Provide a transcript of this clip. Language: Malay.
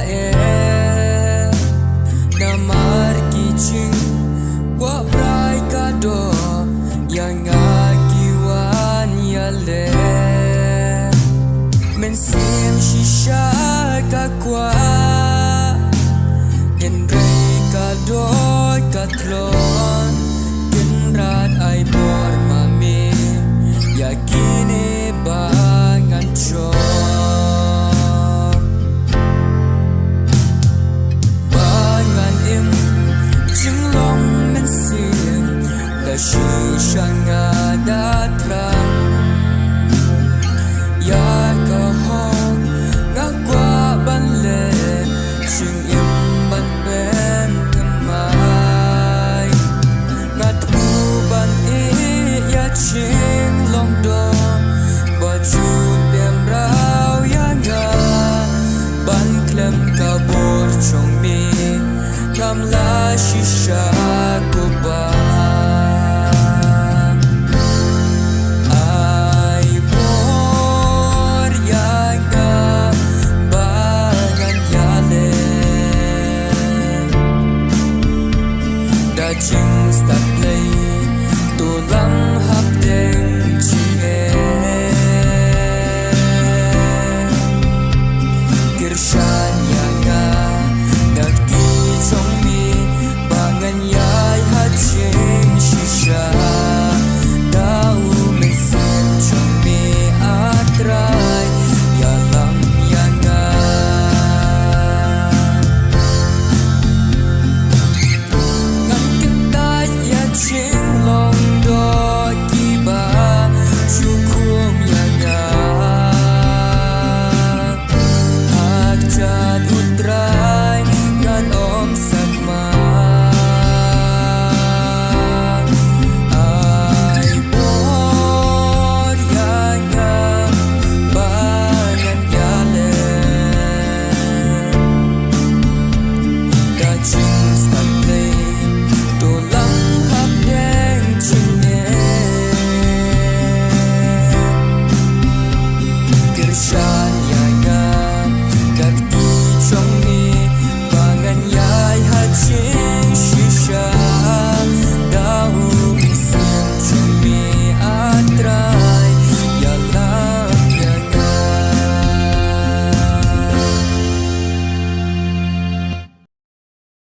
e namar kicing wa brai kado yang akiwan yale men sim shisha kakwa enrei kado katlon kenrat ai bor mami yakini bangan cho Shanga datang ya kahong ngakwa banle sing imban ben kamai ngatu ban e ya ching long do baju dem rau yanga ban klem kabor chong mi kam la shisha ko ba ching start play to lam hap deng ching kirshan yanga dak ti chong mi bangan yai ha ching shisha dau men sen chong mi atrai ya lam yanga ching long do kiba chukum yanga hak chat utrai ngan om sakma ai bor yanga bangan yale da ching start play to lam shot